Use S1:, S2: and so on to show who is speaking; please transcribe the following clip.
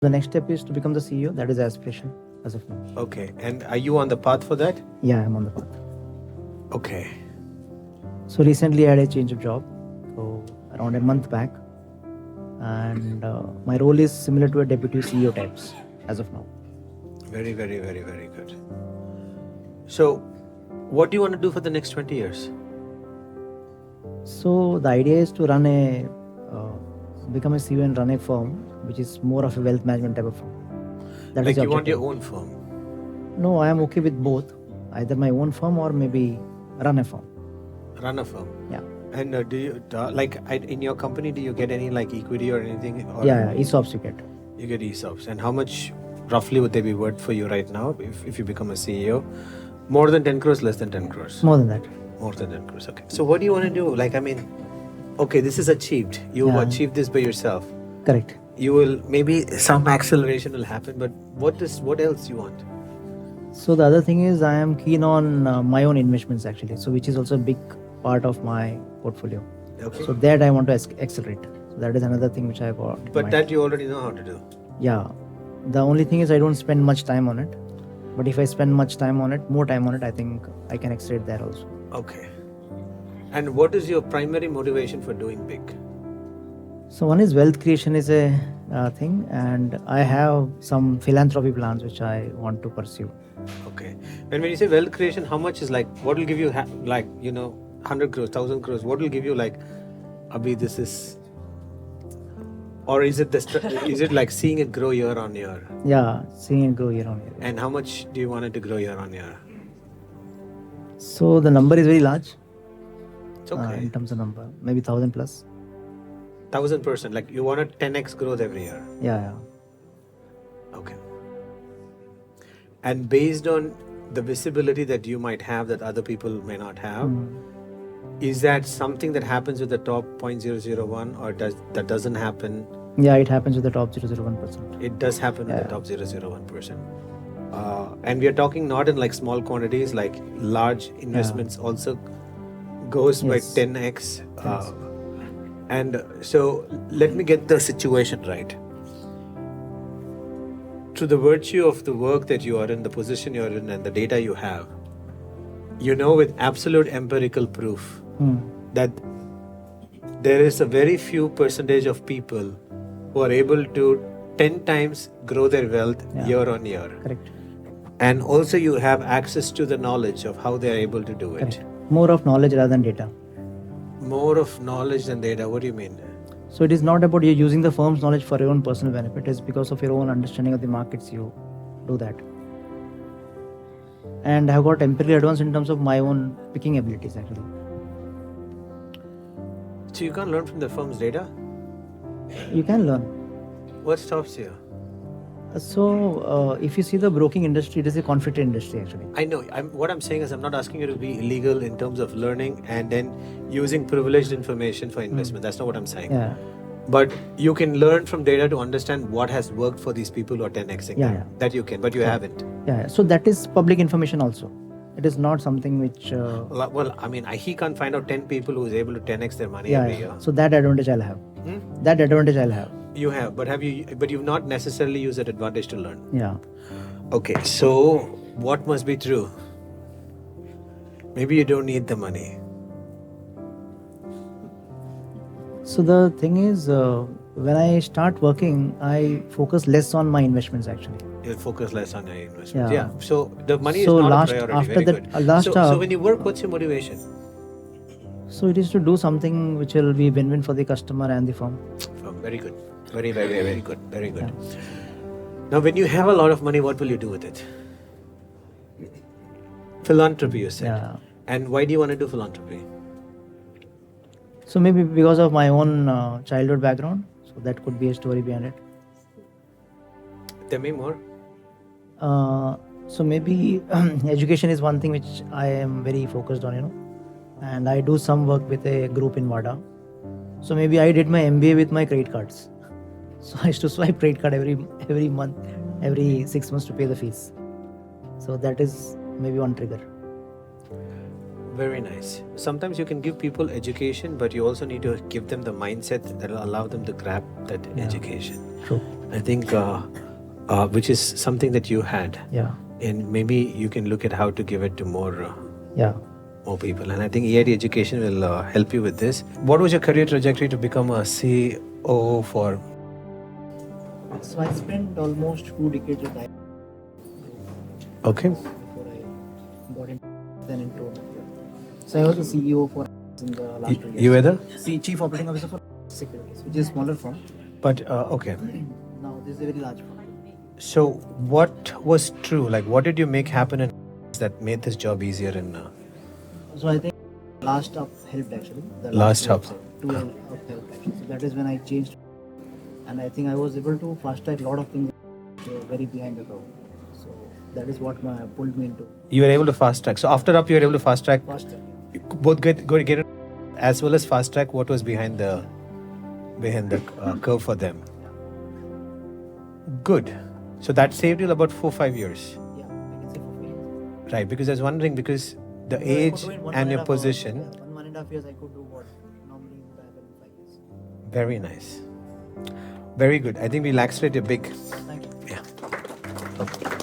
S1: The next step is to become the CEO. That is the aspiration as of now.
S2: Okay. And are you on the path for that?
S1: Yeah, I'm on the path.
S2: Okay.
S1: So recently I had a change of job, so around a month back, and my role is similar to a deputy CEO types as of now.
S2: Very, very, very, very good. So, what do you want to do for the next 20 years?
S1: So the idea is to become a CEO and run a firm which is more of a wealth management type of firm. That
S2: Like
S1: is the
S2: you want
S1: objective.
S2: your own firm?
S1: No, I am okay with both, either my own firm or maybe run a firm.
S2: Run a firm?
S1: Yeah.
S2: And do you, in your company, do you get any like equity or anything? Or
S1: Yeah, ESOPs you get.
S2: You get ESOPs. And how much roughly would they be worth for you right now if you become a CEO? More than 10 crores, less than 10 crores?
S1: More than that.
S2: More than 10 crores, okay. So what do you want to do? Like, I mean, okay, this is achieved. You've achieved this by yourself.
S1: Correct.
S2: You will, maybe some acceleration will happen, but what else you want?
S1: So the other thing is I am keen on my own investments actually, so which is also a big part of my portfolio.
S2: Okay.
S1: So that I want to accelerate. So that is another thing which I got.
S2: But that you already know how to do.
S1: Yeah. The only thing is I don't spend much time on it. But if I spend more time on it, I think I can accelerate there also.
S2: Okay. And what is your primary motivation for doing big?
S1: So one is wealth creation is a thing, and I have some philanthropy plans which I want to pursue.
S2: Okay. And when you say wealth creation, how much is like, what will give you 100 crores, 1,000 crores? What will give you like, Abhi, this is, or is it is it like seeing it grow year on year?
S1: Yeah, seeing it grow year on year.
S2: And how much do you want it to grow year on year?
S1: So the number is very large.
S2: It's okay.
S1: In terms of number, maybe 1,000 plus.
S2: 1,000%. Like you want a 10x growth every year.
S1: Yeah.
S2: Okay. And based on the visibility that you might have that other people may not have, is that something that happens with the top 0.001 or that doesn't happen?
S1: Yeah, it happens with the top 0.001%.
S2: It does happen with the top 0.001%. And we are talking not in like small quantities, like large investments also goes by 10x. And so let me get the situation right. To the virtue of the work that you are in, the position you are in, and the data you have, you know with absolute empirical proof that there is a very few percentage of people who are able to 10 times grow their wealth year on year.
S1: Correct.
S2: And also you have access to the knowledge of how they are able to do it.
S1: Correct. More of knowledge rather than data.
S2: More of knowledge than data. What do you mean?
S1: So it is not about you using the firm's knowledge for your own personal benefit. It is because of your own understanding of the markets you do that. And I have got empirically advanced in terms of my own picking abilities actually.
S2: So you can't learn from the firm's data?
S1: You can learn.
S2: What stops you?
S1: So if you see the broking industry, it is a conflicted industry actually.
S2: I know. What I'm saying is I'm not asking you to be illegal in terms of learning and then using privileged information for investment. That's not what I'm saying.
S1: Yeah.
S2: But you can learn from data to understand what has worked for these people who are 10xing. That you can, but you haven't.
S1: Yeah. So that is public information also. It is not something which...
S2: well, I mean, he can't find out 10 people who is able to 10x their money every year.
S1: So that advantage I'll have. That advantage I'll have.
S2: You have, but you've not necessarily used that advantage to learn.
S1: Yeah.
S2: Okay, so what must be true? Maybe you don't need the money.
S1: So the thing is, when I start working, I focus less on my investments actually.
S2: You'll focus less on your investments. Yeah. So the money is
S1: So
S2: not a priority.
S1: after
S2: Very
S1: that,
S2: good. So when you work, what's your motivation?
S1: So it is to do something which will be win-win for the customer and the firm.
S2: Very good. Very, very, very good. Very good. Yeah. Now, when you have a lot of money, what will you do with it? Philanthropy, you said.
S1: Yeah.
S2: And why do you want to do philanthropy?
S1: So maybe because of my own childhood background. So that could be a story behind it.
S2: Tell me more.
S1: So maybe education is one thing which I am very focused on, and I do some work with a group in WADA. So maybe I did my MBA with my credit cards. So I used to swipe credit card every month, every 6 months to pay the fees. So that is maybe one trigger.
S2: Very nice. Sometimes you can give people education, but you also need to give them the mindset that will allow them to grab that education.
S1: True.
S2: I think, which is something that you had.
S1: Yeah.
S2: And maybe you can look at how to give it to more
S1: Yeah.
S2: people. And I think EIT education will help you with this. What was your career trajectory to become a CEO for?
S1: So I spent almost 2 decades with IT
S2: Okay.
S1: before I got into then into. So I was the CEO for in the last 2 years.
S2: You were the?
S1: Chief Operating Officer for Securities, which is a smaller firm.
S2: But okay.
S1: Now this is a very large firm.
S2: So what was true? Like, what did you make happen in that made this job easier? And
S1: So I think last up helped actually. The
S2: Last up.
S1: website, 2 up helped actually. So that is when I changed, and I think I was able to fast track a lot of things very behind the curve. So that is what pulled me into
S2: you were able to fast track. So after up, you were able to fast track.
S1: fast track.
S2: Both get it as well as fast track. What was behind the curve for them? Good. So that saved you about 4-5 years.
S1: Yeah, I can say for 4 years.
S2: Right, because I was wondering, because the
S1: I
S2: age
S1: could do in
S2: and your
S1: 1.5
S2: position.
S1: hours. Yeah, 1.5 years I could do what normally would happen in 5 years.
S2: Very nice. Very good. I think we'll accelerate a big.
S1: Thank you.
S2: Yeah. Okay.